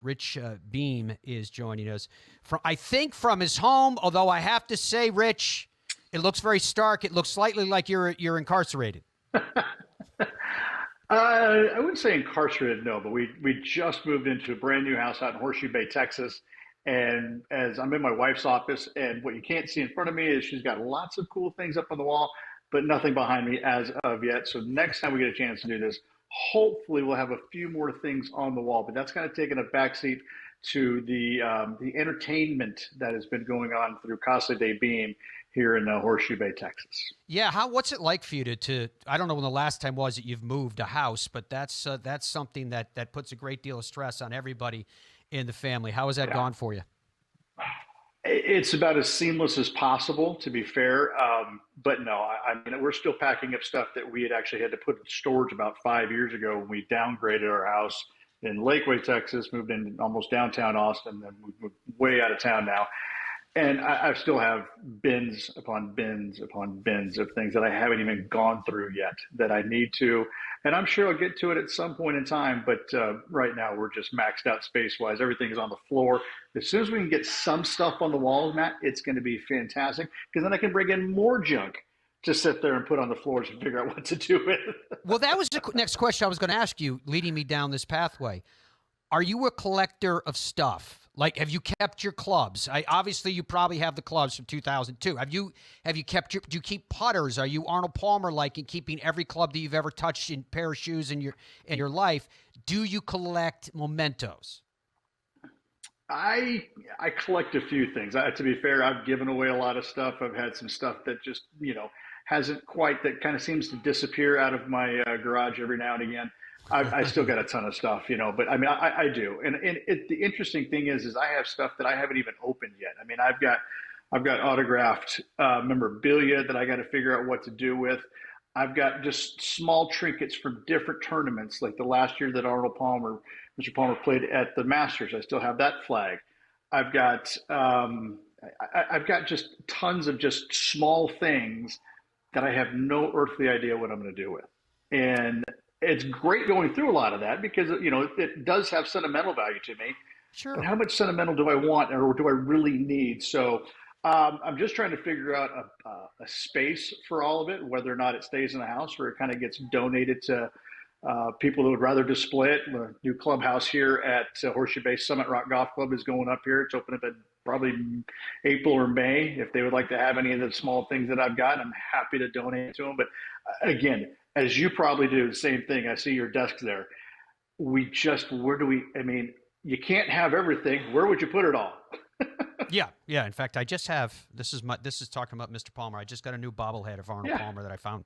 Rich Beem is joining us I think from his home, although I have to say, Rich, it looks very stark. It looks slightly like you're incarcerated. I wouldn't say incarcerated, no, but we just moved into a brand new house out in Horseshoe Bay, Texas. And as I'm in my wife's office, and what you can't see in front of me is she's got lots of cool things up on the wall, but nothing behind me as of yet. So next time we get a chance to do this, hopefully we'll have a few more things on the wall. But that's kind of taken a backseat to the entertainment that has been going on through Casa de Beam here in Horseshoe Bay, Texas. Yeah, what's it like for you to I don't know when the last time was that you've moved a house, but that's something that puts a great deal of stress on everybody in the family. How has that gone for you? It's about as seamless as possible, to be fair. But no, I mean, we're still packing up stuff that we had actually had to put in storage about 5 years ago when we downgraded our house in Lakeway, Texas, moved in almost downtown Austin, then we moved way out of town now. And I still have bins upon bins upon bins of things that I haven't even gone through yet that I need to. And I'm sure I'll get to it at some point in time. But right now, we're just maxed out space wise. Everything is on the floor. As soon as we can get some stuff on the walls, Matt, it's going to be fantastic because then I can bring in more junk to sit there and put on the floors and figure out what to do with. Well, that was the next question I was going to ask you, leading me down this pathway. Are you a collector of stuff? Like, have you kept your clubs? Obviously, you probably have the clubs from 2002. Have you kept do you keep putters? Are you Arnold Palmer like in keeping every club that you've ever touched in pair of shoes in your life? Do you collect mementos? I collect a few things. To be fair, I've given away a lot of stuff. I've had some stuff that just hasn't quite, that kind of seems to disappear out of my garage every now and again. I still got a ton of stuff, but I mean, I do. And the interesting thing is I have stuff that I haven't even opened yet. I mean, I've got autographed memorabilia that I got to figure out what to do with. I've got just small trinkets from different tournaments, like the last year that Mr. Palmer played at the Masters. I still have that flag. I've got just tons of just small things that I have no earthly idea what I'm going to do with. And it's great going through a lot of that because, it does have sentimental value to me. Sure. But how much sentimental do I want or do I really need? So I'm just trying to figure out a space for all of it, whether or not it stays in the house or it kind of gets donated to people who would rather display it. The new clubhouse here at Horseshoe Bay Summit Rock Golf Club is going up here. It's opening up in probably April or May. If they would like to have any of the small things that I've got, I'm happy to donate to them. But again, as you probably do, the same thing. I see your desk there. You can't have everything. Where would you put it all? Yeah. In fact, I just have, this is talking about Mr. Palmer. I just got a new bobblehead of Arnold Palmer that I found.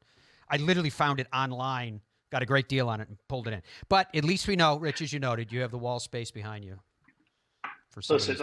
I literally found it online, got a great deal on it and pulled it in. But at least we know, Rich, as you noted, you have the wall space behind you. Listen,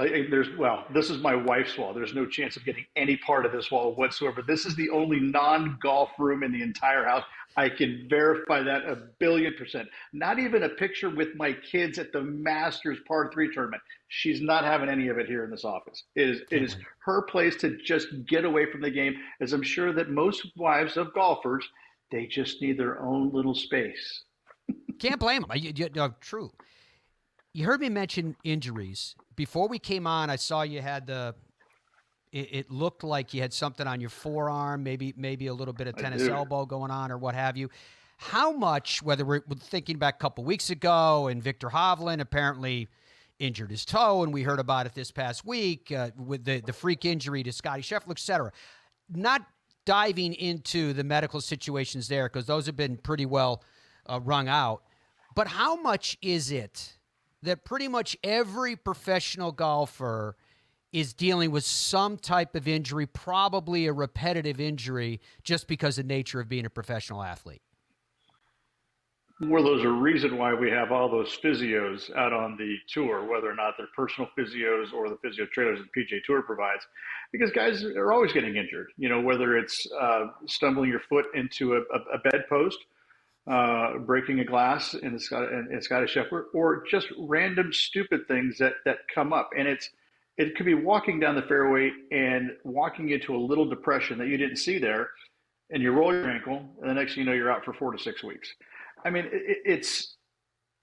this is my wife's wall. There's no chance of getting any part of this wall whatsoever. This is the only non-golf room in the entire house. I can verify that 1,000,000,000%. Not even a picture with my kids at the Masters Par 3 tournament. She's not having any of it here in this office. It is her place to just get away from the game, as I'm sure that most wives of golfers, they just need their own little space. Can't blame them. True. You heard me mention injuries. Before we came on, I saw you had it looked like you had something on your forearm, maybe a little bit of tennis elbow going on or what have you. How much, whether we're thinking back a couple weeks ago and Victor Hovland apparently injured his toe, and we heard about it this past week with the freak injury to Scottie Scheffler, et cetera. Not diving into the medical situations there because those have been pretty well wrung out. But how much is it that pretty much every professional golfer is dealing with some type of injury, probably a repetitive injury, just because of the nature of being a professional athlete? Well, there's a reason why we have all those physios out on the tour, whether or not they're personal physios or the physio trailers that the PGA Tour provides, because guys are always getting injured, whether it's stumbling your foot into a bedpost, breaking a glass in Scottie Scheffler, or just random stupid things that come up. And it could be walking down the fairway and walking into a little depression that you didn't see there, and you roll your ankle, and the next thing you know, you're out for 4 to 6 weeks. I mean, it's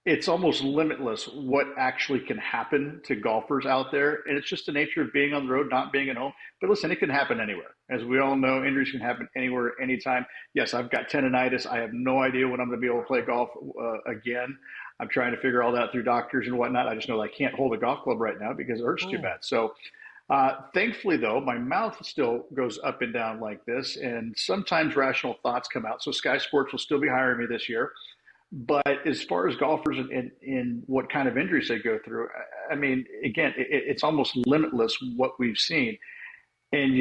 it's almost limitless what actually can happen to golfers out there. And it's just the nature of being on the road, not being at home. But listen, it can happen anywhere. As we all know, injuries can happen anywhere, anytime. Yes, I've got tendonitis. I have no idea when I'm going to be able to play golf again. I'm trying to figure all that through doctors and whatnot. I just know that I can't hold a golf club right now because it hurts too Oh, bad. So thankfully, though, my mouth still goes up and down like this, and sometimes rational thoughts come out. So Sky Sports will still be hiring me this year. But as far as golfers and what kind of injuries they go through, I mean, again, it's almost limitless what we've seen. And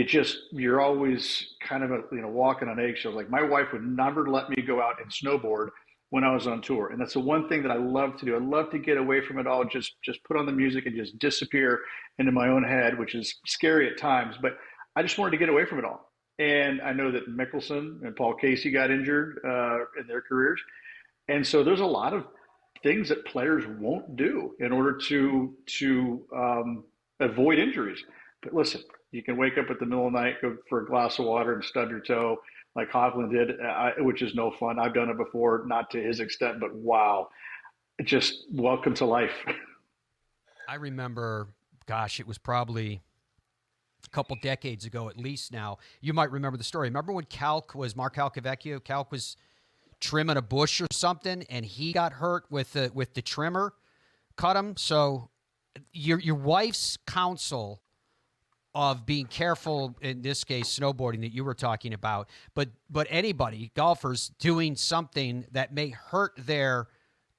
you're always kind of, walking on eggshells. Like my wife would never let me go out and snowboard when I was on tour. And that's the one thing that I love to do. I love to get away from it all, just put on the music and just disappear into my own head, which is scary at times. But I just wanted to get away from it all. And I know that Mickelson and Paul Casey got injured in their careers. And so there's a lot of things that players won't do in order to avoid injuries. But listen, you can wake up at the middle of the night, go for a glass of water, and stub your toe like Hovland did, which is no fun. I've done it before, not to his extent, but wow, just welcome to life. I remember, gosh, it was probably a couple decades ago at least now. You might remember the story. Remember when Mark Calcavecchio, Calc was trimming a bush or something, and he got hurt with the trimmer, cut him. So your wife's counsel of being careful in this case, snowboarding that you were talking about, but anybody, golfers doing something that may hurt their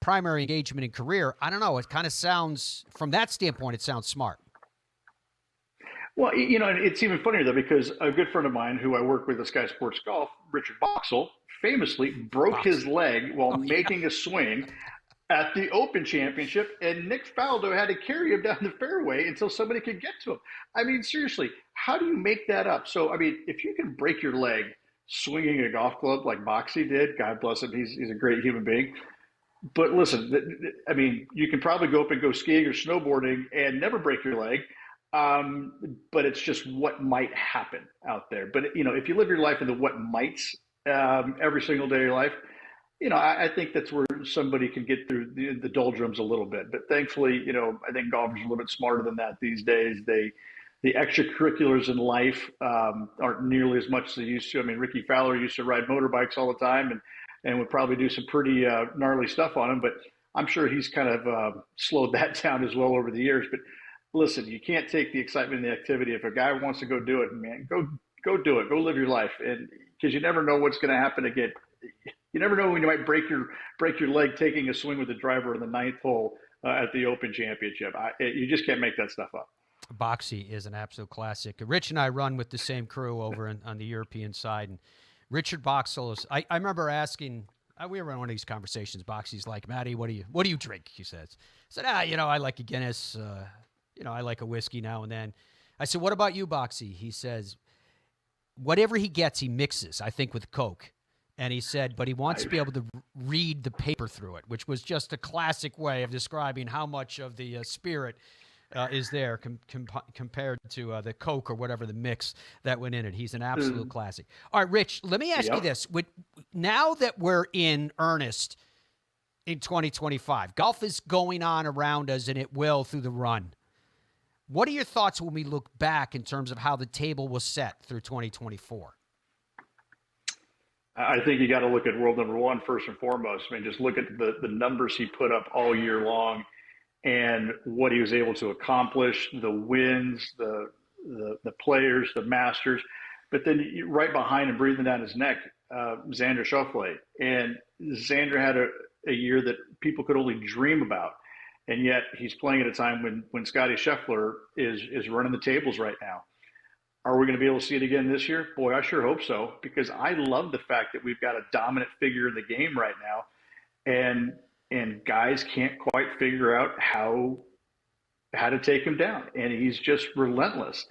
primary engagement in career, I don't know. It kind of sounds, from that standpoint, it sounds smart. Well, it's even funnier though because a good friend of mine who I work with at Sky Sports Golf, Richard Boxell, famously broke his Box. leg while Oh yeah. making a swing at the Open Championship, and Nick Faldo had to carry him down the fairway until somebody could get to him. I mean, seriously, how do you make that up? So, I mean, if you can break your leg swinging a golf club like Boxy did, God bless him, he's a great human being. But listen, I mean, you can probably go up and go skiing or snowboarding and never break your leg. But it's just what might happen out there. But if you live your life in the what mights every single day of your life, I think that's where somebody can get through the doldrums a little bit. But thankfully, I think golfers are a little bit smarter than that these days. The extracurriculars in life aren't nearly as much as they used to. I mean, Ricky Fowler used to ride motorbikes all the time and would probably do some pretty gnarly stuff on them. But I'm sure he's kind of slowed that down as well over the years. But listen, you can't take the excitement and the activity. If a guy wants to go do it, man, go do it. Go live your life, and because you never know what's going to happen again. You never know when you might break your leg taking a swing with the driver in the ninth hole at the Open Championship. You just can't make that stuff up. Boxy is an absolute classic. Rich and I run with the same crew over on the European side, and Richard Boxell is. I remember asking. We were in one of these conversations. Boxy's like, Matty, what do you drink? He says. I said, I like a Guinness. I like a whiskey now and then. I said, what about you, Boxy? He says, whatever he gets, he mixes. I think with Coke. And he said, but he wants to be able to read the paper through it, which was just a classic way of describing how much of the spirit is there compared to the Coke or whatever the mix that went in it. He's an absolute classic. All right, Rich, let me ask you this. Now that we're in earnest in 2025, golf is going on around us, and it will through the run. What are your thoughts when we look back in terms of how the table was set through 2024? I think you got to look at world number one first and foremost. I mean, just look at the numbers he put up all year long, and what he was able to accomplish, the wins, the players, the masters. But then right behind him, breathing down his neck, Xander Schauffele. And Xander had a year that people could only dream about. And yet he's playing at a time when Scotty Scheffler is running the tables right now. Are we going to be able to see it again this year? Boy, I sure hope so, because I love the fact that we've got a dominant figure in the game right now, and guys can't quite figure out how to take him down, and he's just relentless.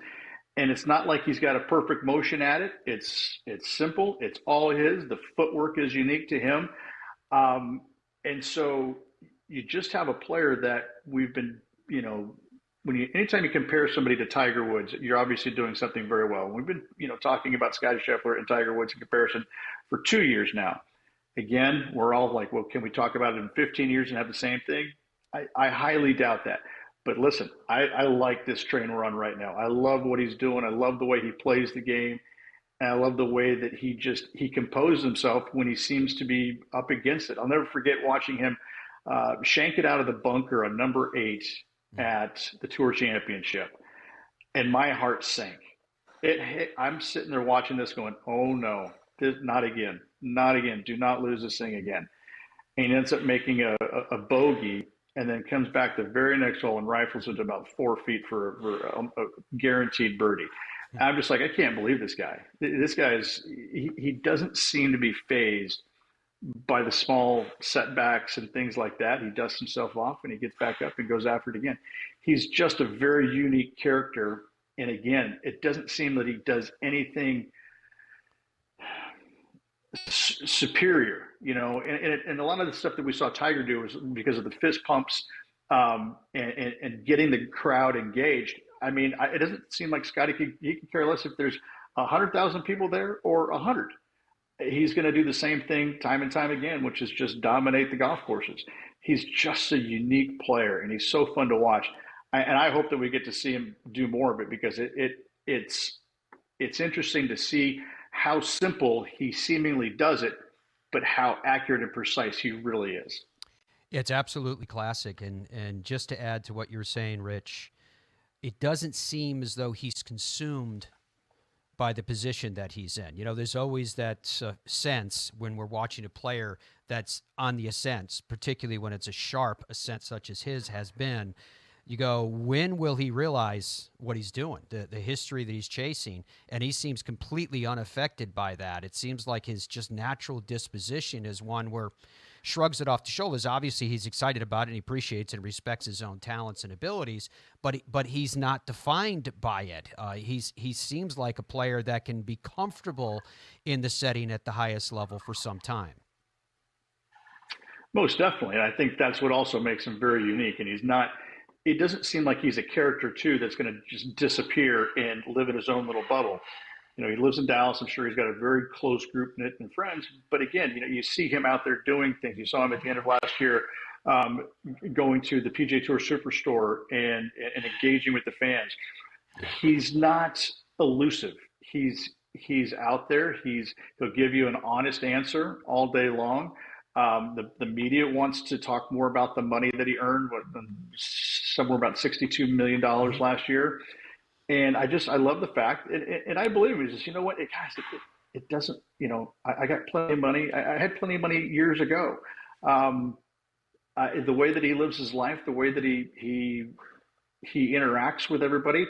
And it's not like he's got a perfect motion at it. It's simple. It's all his. The footwork is unique to him, and so you just have a player that we've been, anytime you compare somebody to Tiger Woods, you're obviously doing something very well. We've been, talking about Scotty Scheffler and Tiger Woods in comparison for 2 years now. Again, we're all like, well, can we talk about it in 15 years and have the same thing? I highly doubt that. But listen, I like this train we're on right now. I love what he's doing. I love the way he plays the game. And I love the way that he composed himself when he seems to be up against it. I'll never forget watching him shank it out of the bunker on number 8 at the Tour Championship, and my heart sank. I'm sitting there watching this, going, "Oh no, not again, not again! Do not lose this thing again." And he ends up making a bogey, and then comes back the very next hole and rifles it about 4 feet for a guaranteed birdie. I'm just like, I can't believe this guy. This guy he doesn't seem to be phased by the small setbacks and things like that. He dusts himself off and he gets back up and goes after it again. He's just a very unique character. And again, it doesn't seem that he does anything superior, and a lot of the stuff that we saw Tiger do was because of the fist pumps and getting the crowd engaged. I mean, it doesn't seem like Scotty he could care less if there's 100,000 people there or 100. He's going to do the same thing time and time again, which is just dominate the golf courses. He's just a unique player, and he's so fun to watch. And I hope that we get to see him do more of it, because it's interesting to see how simple he seemingly does it, but how accurate and precise he really is. It's absolutely classic. And just to add to what you're saying, Rich, it doesn't seem as though he's consumed by the position that he's in. There's always that sense when we're watching a player that's on the ascent, particularly when it's a sharp ascent such as his has been. You go, when will he realize what he's doing, the history that he's chasing? And he seems completely unaffected by that. It seems like his just natural disposition is one where shrugs it off the shoulders. Obviously, he's excited about it and he appreciates and respects his own talents and abilities, but he's not defined by it. He seems like a player that can be comfortable in the setting at the highest level for some time. Most definitely. And I think that's what also makes him very unique. And it doesn't seem like he's a character, too, that's going to just disappear and live in his own little bubble. He lives in Dallas. I'm sure he's got a very close group knit and friends. But again, you see him out there doing things. You saw him at the end of last year going to the PGA Tour Superstore and engaging with the fans. He's not elusive. He's out there. He'll give you an honest answer all day long. The media wants to talk more about the money that he earned, somewhere about $62 million last year. And I love the fact, and I believe him. He says, what, guys, it doesn't, I got plenty of money. I had plenty of money years ago. The way that he lives his life, the way that he interacts with everybody,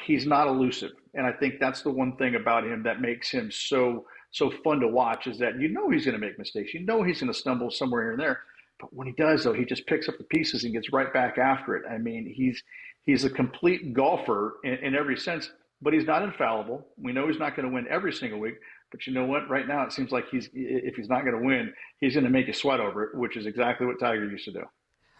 he's not elusive. And I think that's the one thing about him that makes him so fun to watch, is that he's going to make mistakes. He's going to stumble somewhere here and there. But when he does, though, he just picks up the pieces and gets right back after it. I mean, he's a complete golfer in every sense, but he's not infallible. We know he's not going to win every single week. But you know what? Right now, it seems like if he's not going to win, he's going to make you sweat over it, which is exactly what Tiger used to do.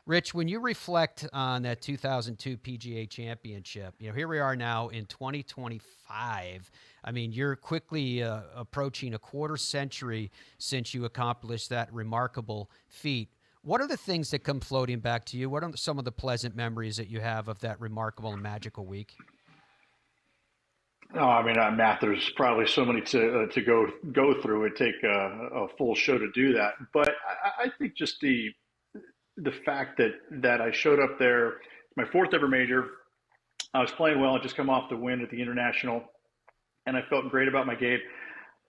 Rich, when you reflect on that 2002 PGA Championship, here we are now in 2025. I mean, you're quickly approaching a quarter century since you accomplished that remarkable feat. What are the things that come floating back to you? What are some of the pleasant memories that you have of that remarkable and magical week? Oh, I mean, Matt, there's probably so many to go through. It'd take a full show to do that. But I think just the fact that I showed up there, my fourth ever major, I was playing well. I just come off the win at the International, and I felt great about my game.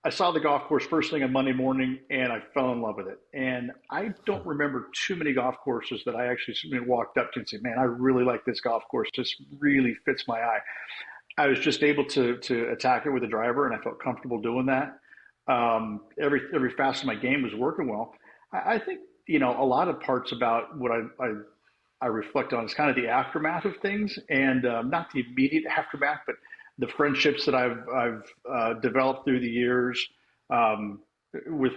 I saw the golf course first thing on Monday morning, and I fell in love with it. And I don't remember too many golf courses that I actually walked up to and said, man, I really like this golf course. This really fits my eye. I was just able to attack it with a driver, and I felt comfortable doing that. Every facet of my game was working well. I think, a lot of parts about what I reflect on is kind of the aftermath of things, and not the immediate aftermath, but the friendships that I've developed through the years with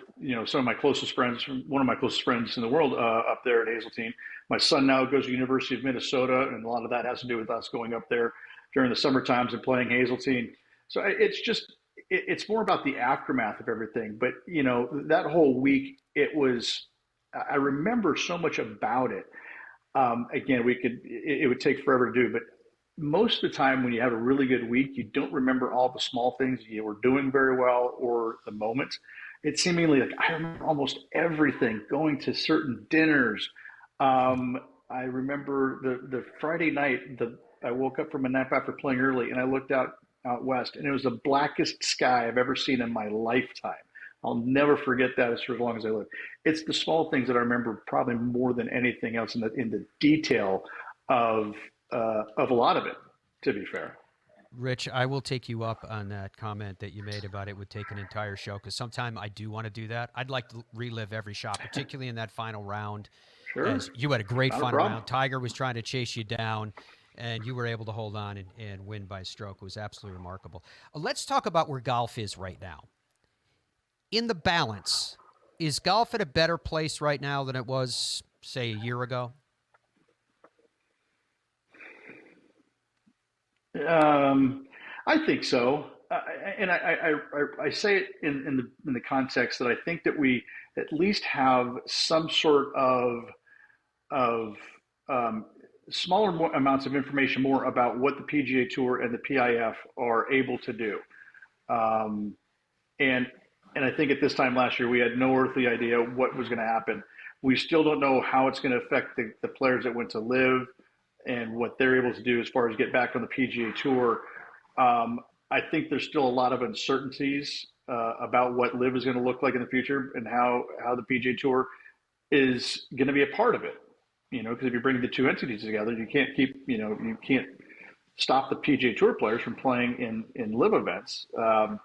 some of my closest friends. One of my closest friends in the world up there at Hazeltine. My son now goes to the University of Minnesota, and a lot of that has to do with us going up there during the summer times and playing Hazeltine. So it's more about the aftermath of everything. But that whole week, I remember so much about it. Again, it would take forever to do, but most of the time when you have a really good week, you don't remember all the small things you were doing very well or the moments. It's seemingly like I remember almost everything, going to certain dinners. I remember the Friday night, I woke up from a nap after playing early and I looked out west and it was the blackest sky I've ever seen in my lifetime. I'll never forget that as long as I live. It's the small things that I remember probably more than anything else in the detail of a lot of it, to be fair. Rich, I will take you up on that comment that you made about it would take an entire show because sometime I do want to do that. I'd like to relive every shot, particularly in that final round. Sure. As you had a great Not a final problem. round. Tiger was trying to chase you down, and you were able to hold on and win by a stroke. It was absolutely remarkable. Let's talk about where golf is right now. In the balance, is golf at a better place right now than it was, say, a year ago? I think so, and I say it in the context that I think that we at least have some sort of smaller amounts of information more about what the PGA Tour and the PIF are able to do. Um, and and I think at this time last year we had no earthly idea what was going to happen. We still don't know how it's going to affect the players that went to live and what they're able to do as far as get back on the PGA Tour. I think there's still a lot of uncertainties about what live is going to look like in the future and how the PGA Tour is going to be a part of it. Because if you bring the two entities together, you can't stop the PGA Tour players from playing in live events.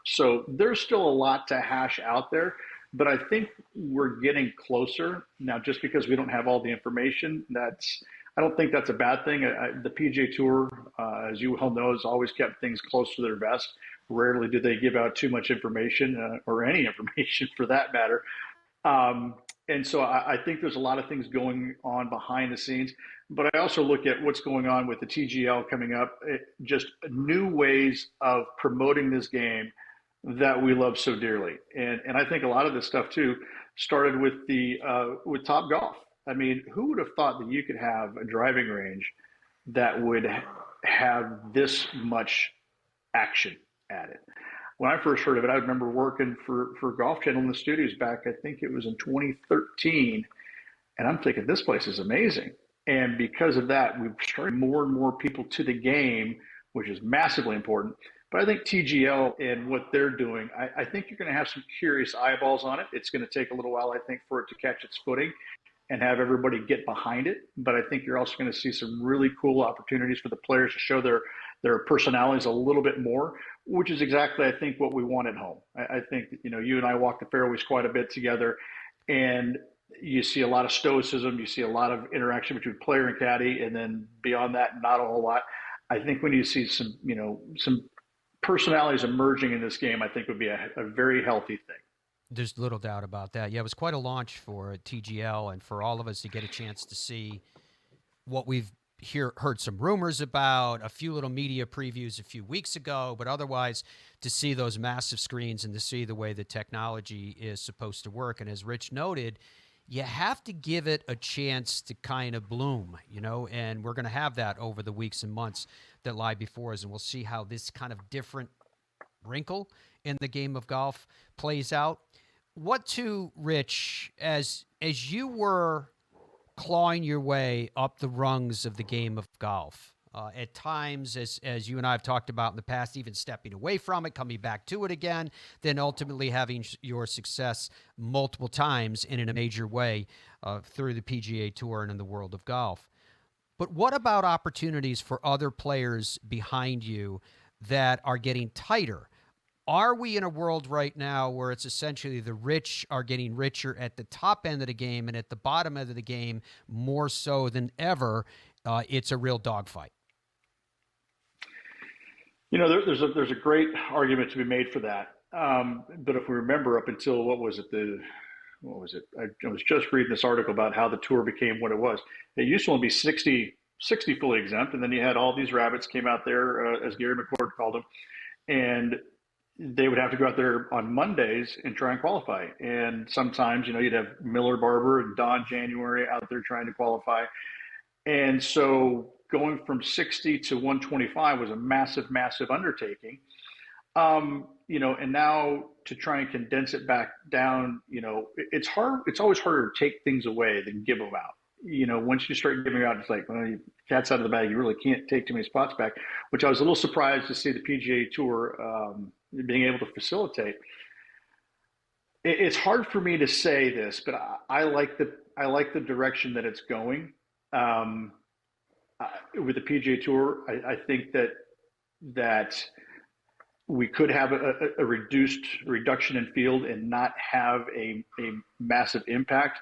So there's still a lot to hash out there, but I think we're getting closer now. Just because we don't have all the information, I don't think that's a bad thing. The PGA Tour, as you well know, has always kept things close to their vest. Rarely do they give out too much information or any information for that matter. And so I think there's a lot of things going on behind the scenes, but I also look at what's going on with the TGL coming up, just new ways of promoting this game that we love so dearly. And I think a lot of this stuff too started with Top Golf. I mean, who would have thought that you could have a driving range that would have this much action at it? When I first heard of it, I remember working for Golf Channel in the studios back, I think it was in 2013. And I'm thinking, this place is amazing. And because of that, we've started more and more people to the game, which is massively important. But I think TGL and what they're doing, I think you're going to have some curious eyeballs on it. It's going to take a little while, I think, for it to catch its footing and have everybody get behind it. But I think you're also going to see some really cool opportunities for the players to show their personalities a little bit more, which is exactly, I think, what we want at home. I think, you and I walk the fairways quite a bit together, and you see a lot of stoicism. You see a lot of interaction between player and caddy, and then beyond that, not a whole lot. I think when you see some personalities emerging in this game, I think would be a very healthy thing. There's little doubt about that. Yeah, it was quite a launch for TGL and for all of us to get a chance to see what we've heard some rumors about, a few little media previews a few weeks ago, but otherwise to see those massive screens and to see the way the technology is supposed to work. And as Rich noted, you have to give it a chance to kind of bloom, and we're going to have that over the weeks and months that lie before us, and we'll see how this kind of different wrinkle in the game of golf plays out. What to Rich, as you were clawing your way up the rungs of the game of golf, at times, as you and I have talked about in the past, even stepping away from it, coming back to it again, then ultimately having your success multiple times and in a major way through the PGA Tour and in the world of golf. But what about opportunities for other players behind you that are getting tighter? Are we in a world right now where it's essentially the rich are getting richer at the top end of the game and at the bottom end of the game more so than ever? It's a real dogfight. There's a great argument to be made for that. But if we remember up until what was it? I was just reading this article about how the tour became what it was. It used to only be 60 fully exempt, and then you had all these rabbits came out there, as Gary McCord called them, and they would have to go out there on Mondays and try and qualify. And sometimes, you'd have Miller Barber and Don January out there trying to qualify. And so going from 60 to 125 was a massive, massive undertaking. And now to try and condense it back down, it's hard. It's always harder to take things away than give them out. Once you start giving out, it's like, well, cat's out of the bag. You really can't take too many spots back, which I was a little surprised to see the PGA Tour being able to facilitate. It's hard for me to say this, but I like the direction that it's going. Um, with the PGA Tour, I think that we could have a reduction in field and not have a massive impact.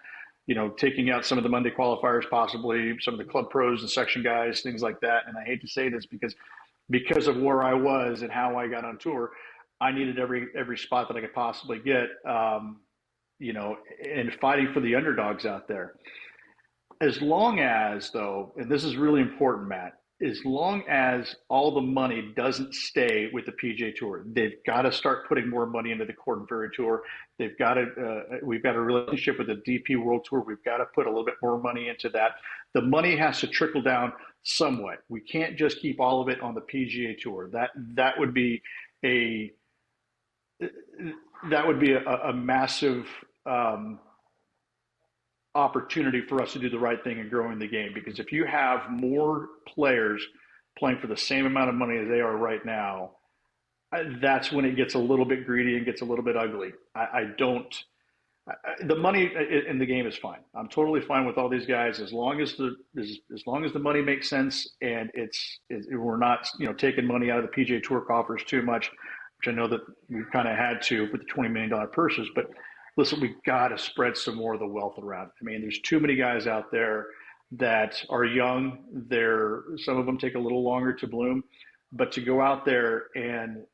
Taking out some of the Monday qualifiers, possibly some of the club pros and section guys, things like that. And I hate to say this because of where I was and how I got on tour, I needed every spot that I could possibly get. And fighting for the underdogs out there. As long as, though, and this is really important, Matt, as long as all the money doesn't stay with the PGA Tour, they've got to start putting more money into the Corn Ferry Tour. They've got to. We've got a relationship with the DP World Tour. We've got to put a little bit more money into that. The money has to trickle down somewhat. We can't just keep all of it on the PGA Tour. That would be a a massive opportunity for us to do the right thing and growing the game. Because if you have more players playing for the same amount of money as they are right now, that's when it gets a little bit greedy and gets a little bit ugly. I don't. The money in the game is fine. I'm totally fine with all these guys as long as the money makes sense and we're not taking money out of the PGA Tour coffers too much, which I know that we've kind of had to with the $20 million purses. But listen, we've got to spread some more of the wealth around. I mean, there's too many guys out there that are young. Some of them take a little longer to bloom, but to go out there and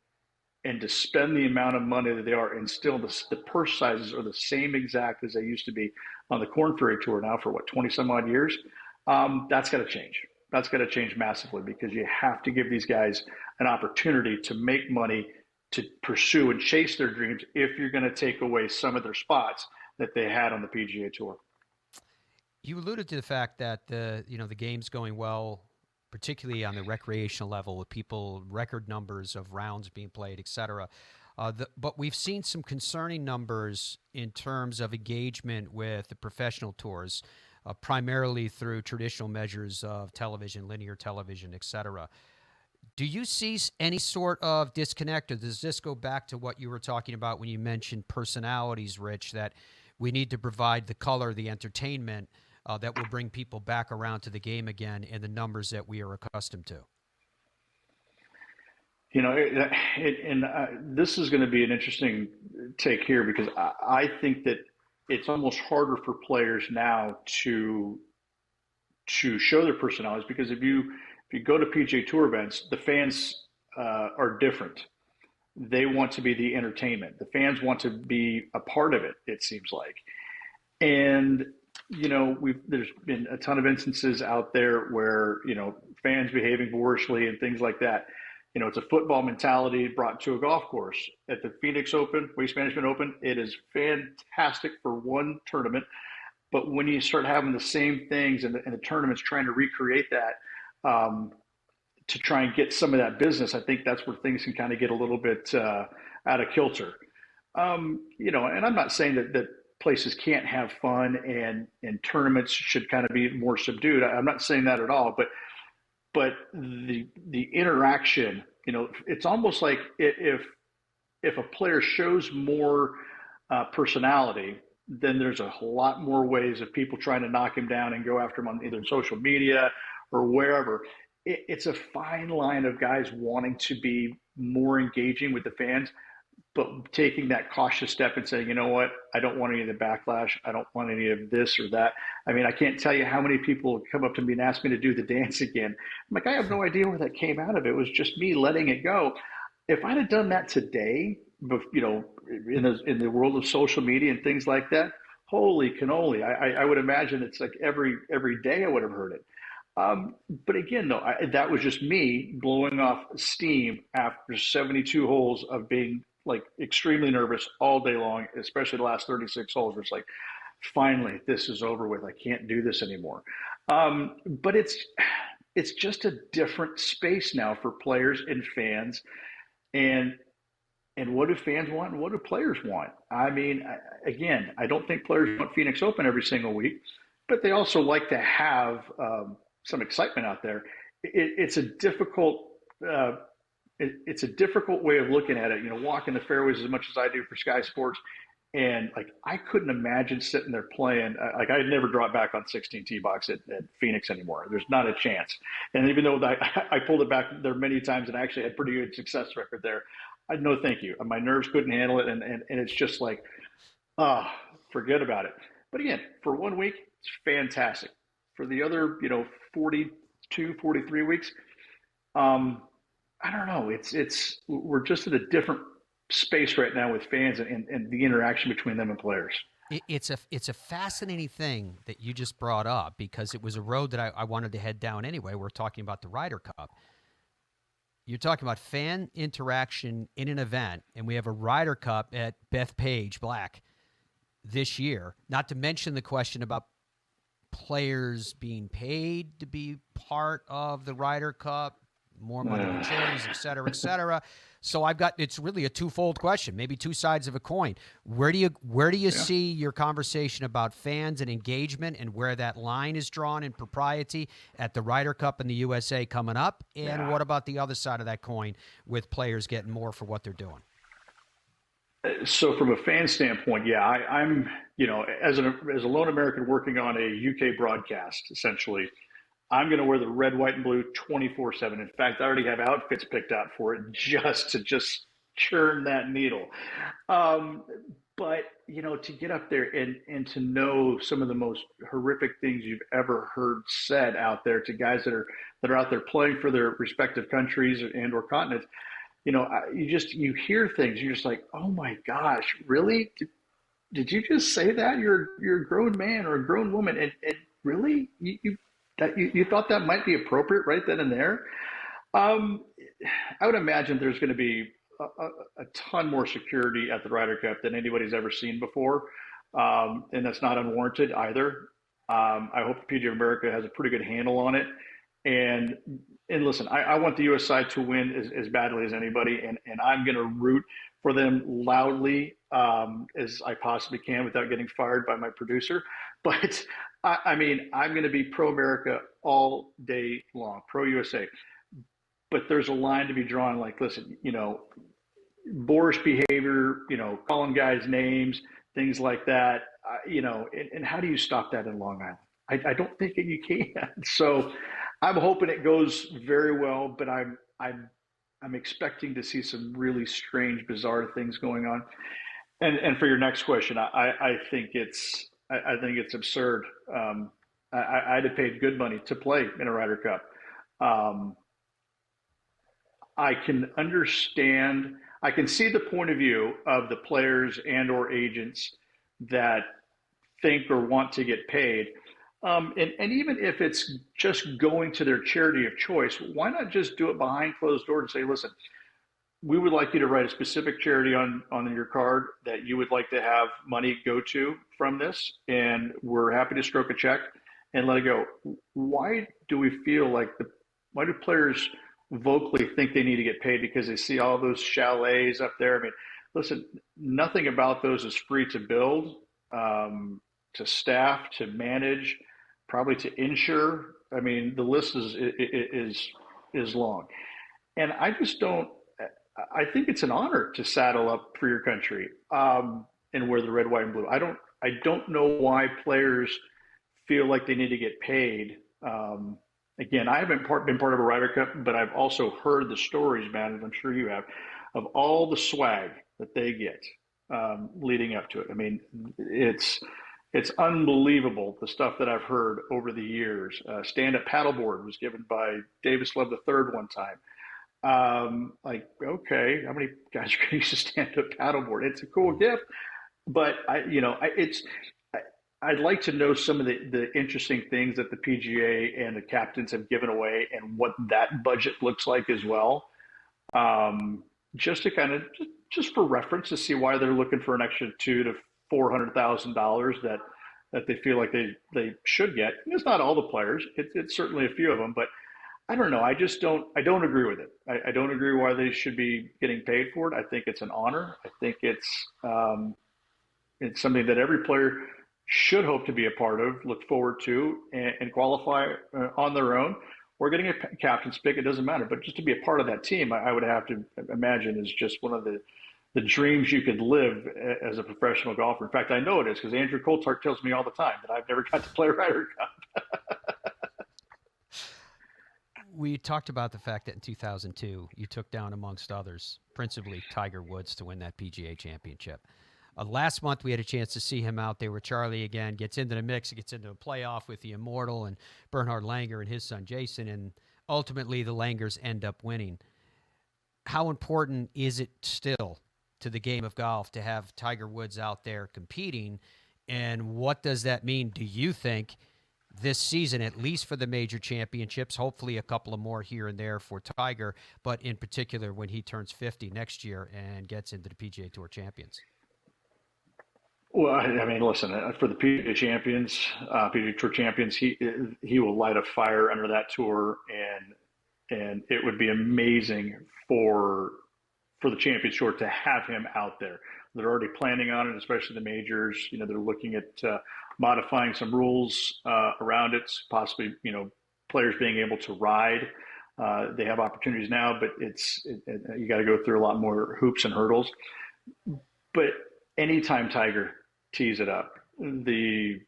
to spend the amount of money that they are, and still the purse sizes are the same exact as they used to be on the Corn Ferry Tour now for 20 some odd years. That's got to change. That's got to change massively because you have to give these guys an opportunity to make money, to pursue and chase their dreams if you're going to take away some of their spots that they had on the PGA Tour. You alluded to the fact that the game's going well, particularly on the recreational level, with people record numbers of rounds being played, et cetera. But we've seen some concerning numbers in terms of engagement with the professional tours, primarily through traditional measures of television, linear television, et cetera. Do you see any sort of disconnect, or does this go back to what you were talking about when you mentioned personalities, Rich, that we need to provide the color, the entertainment that will bring people back around to the game again in the numbers that we are accustomed to? This is going to be an interesting take here because I think that it's almost harder for players now to show their personalities because if you go to PGA Tour events, the fans are different. They want to be the entertainment. The fans want to be a part of it, it seems like. And, there's been a ton of instances out there where, fans behaving boorishly and things like that. It's a football mentality brought to a golf course. At the Phoenix Open, Waste Management Open, it is fantastic for one tournament. But when you start having the same things and the tournaments trying to recreate that, to try and get some of that business, I think that's where things can kind of get a little bit out of kilter. And I'm not saying that places can't have fun and tournaments should kind of be more subdued. I'm not saying that at all, but the interaction, it's almost like if a player shows more personality, then there's a lot more ways of people trying to knock him down and go after him on either social media or wherever. It's a fine line of guys wanting to be more engaging with the fans, but taking that cautious step and saying, you know what, I don't want any of the backlash. I don't want any of this or that. I mean, I can't tell you how many people come up to me and ask me to do the dance again. I'm like, I have no idea where that came out of. It was just me letting it go. If I'd have done that today, in the world of social media and things like that, holy cannoli, I would imagine it's like every day I would have heard it. But again, though, that was just me blowing off steam after 72 holes of being like extremely nervous all day long, especially the last 36 holes. Where it's like, finally, this is over with. I can't do this anymore. But it's just a different space now for players and fans. And what do fans want and what do players want? I mean, again, I don't think players want Phoenix Open every single week, but they also like to have some excitement out there. It's a difficult it's a difficult way of looking at it. Walking the fairways as much as I do for Sky Sports, and like I couldn't imagine sitting there playing. Like I'd never drop back on 16 tee box at Phoenix anymore. There's not a chance. And even though I pulled it back there many times and actually had pretty good success record there, I no thank you. My nerves couldn't handle it, and it's just like, ah, forget about it. But again, for 1 week, it's fantastic. For the other, 42, 43 weeks, um, I don't know. We're just at a different space right now with fans and the interaction between them and players. It's a fascinating thing that you just brought up because it was a road that I wanted to head down anyway. We're talking about the Ryder Cup. You're talking about fan interaction in an event, and we have a Ryder Cup at Bethpage Black this year. Not to mention the question about players being paid to be part of the Ryder Cup, more money for charities, et cetera, et cetera. So it's really a twofold question, maybe two sides of a coin. Where do you see your conversation about fans and engagement and where that line is drawn in propriety at the Ryder Cup in the USA coming up? And what about the other side of that coin with players getting more for what they're doing? So from a fan standpoint, I'm as a lone American working on a UK broadcast, essentially, I'm going to wear the red, white, and blue 24/7. In fact, I already have outfits picked out for it just to churn that needle. But to get up there and to know some of the most horrific things you've ever heard said out there to guys that are out there playing for their respective countries and/or continents, you hear things. You're just like, oh my gosh, really? Did you just say that? You're a grown man or a grown woman, and really you thought that might be appropriate right then and there. I would imagine there's going to be a ton more security at the Ryder Cup than anybody's ever seen before, and that's not unwarranted either. I hope the PGA of America has a pretty good handle on it. And listen, I want the U.S. side to win as badly as anybody, and I'm going to root for them loudly as I possibly can without getting fired by my producer. But I mean, I'm going to be pro America all day long, pro USA. But there's a line to be drawn. Like, listen, boorish behavior, calling guys names, things like that. And how do you stop that in Long Island? I don't think that you can. So I'm hoping it goes very well, but I'm expecting to see some really strange, bizarre things going on. And for your next question, I think it's absurd. I'd have paid good money to play in a Ryder Cup. I can understand. I can see the point of view of the players and/or agents that think or want to get paid. And even if it's just going to their charity of choice, why not just do it behind closed doors and say, listen, we would like you to write a specific charity on your card that you would like to have money go to from this, and we're happy to stroke a check and let it go. Why do we feel like why do players vocally think they need to get paid because they see all those chalets up there? I mean, listen, nothing about those is free to build, to staff, to manage, probably to insure. I mean, the list is long, and I just don't. I think it's an honor to saddle up for your country and wear the red, white, and blue. I don't know why players feel like they need to get paid. Again, I haven't been part of a Ryder Cup, but I've also heard the stories, man, and I'm sure you have, of all the swag that they get leading up to it. I mean, it's unbelievable the stuff that I've heard over the years. Stand-up paddleboard was given by Davis Love III one time. Like, okay, how many guys are going to use a stand-up paddleboard? It's a cool gift, but I'd like to know some of the interesting things that the PGA and the captains have given away and what that budget looks like as well. just to kind of just for reference to see why they're looking for an extra $200,000 to $400,000 that they feel like they should get. And it's not all the players; it's certainly a few of them, but I don't know. I don't agree with it. I don't agree why they should be getting paid for it. I think it's an honor. I think it's something that every player should hope to be a part of, look forward to, and qualify on their own. Or getting a captain's pick, it doesn't matter. But just to be a part of that team, I would have to imagine is just one of the dreams you could live as a professional golfer. In fact, I know it is because Andrew Coltart tells me all the time that I've never got to play Ryder Cup. We talked about the fact that in 2002, you took down, amongst others, principally Tiger Woods to win that PGA Championship. Last month, we had a chance to see him out there with Charlie again, gets into the mix, gets into a playoff with the Immortal and Bernhard Langer and his son Jason, and ultimately the Langers end up winning. How important is it still to the game of golf to have Tiger Woods out there competing, and what does that mean, do you think, this season, at least for the major championships, hopefully a couple of more here and there for Tiger, but in particular when he turns 50 next year and gets into the PGA Tour Champions? Well, I mean, listen, for the PGA champions, PGA Tour champions, he will light a fire under that tour, and it would be amazing for the Champions Tour to have him out there. They're already planning on it, especially the majors. You know, they're looking at modifying some rules around it, possibly, players being able to ride. They have opportunities now, but you got to go through a lot more hoops and hurdles. But anytime Tiger tees it up, the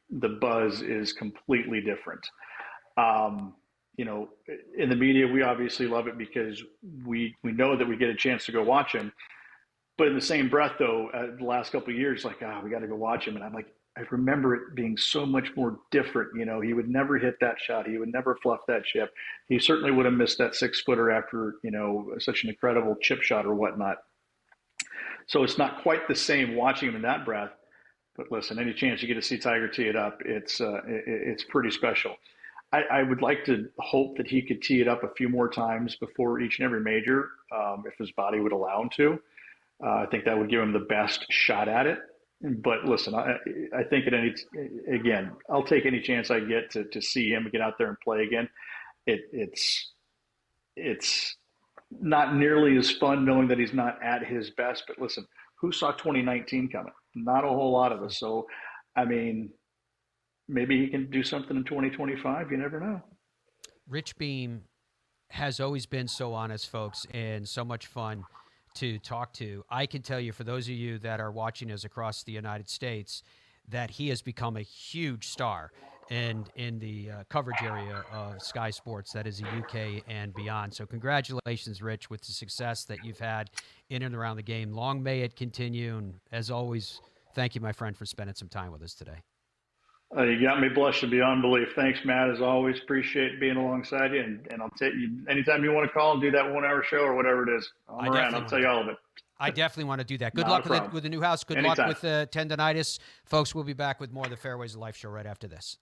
buzz is completely different. In the media, we obviously love it because we know that we get a chance to go watch him. But in the same breath, though, the last couple of years, like, we got to go watch him. And I'm like, I remember it being so much more different. He would never hit that shot. He would never fluff that chip. He certainly would have missed that 6-footer after, such an incredible chip shot or whatnot. So it's not quite the same watching him in that breath. But listen, any chance you get to see Tiger tee it up, it's pretty special. I would like to hope that he could tee it up a few more times before each and every major, if his body would allow him to. I think that would give him the best shot at it. But listen, I think again, I'll take any chance I get to see him get out there and play again. It's not nearly as fun knowing that he's not at his best. But listen, who saw 2019 coming? Not a whole lot of us. So, I mean, maybe he can do something in 2025. You never know. Rich Beem has always been so honest, folks, and so much fun to talk to. I can tell you, for those of you that are watching us across the United States, that he has become a huge star and in the coverage area of Sky Sports, that is the UK and beyond. So congratulations, Rich, with the success that you've had in and around the game. Long may it continue. And as always, thank you, my friend, for spending some time with us today. You got me blushing beyond belief. Thanks, Matt. As always, appreciate being alongside you. And I'll take you anytime you want to call and do that 1-hour show or whatever it is. I'm around. I'll tell you all of it. I definitely want to do that. Good luck with the new house. Good luck with tendonitis. Folks, we'll be back with more of the Fairways of Life show right after this.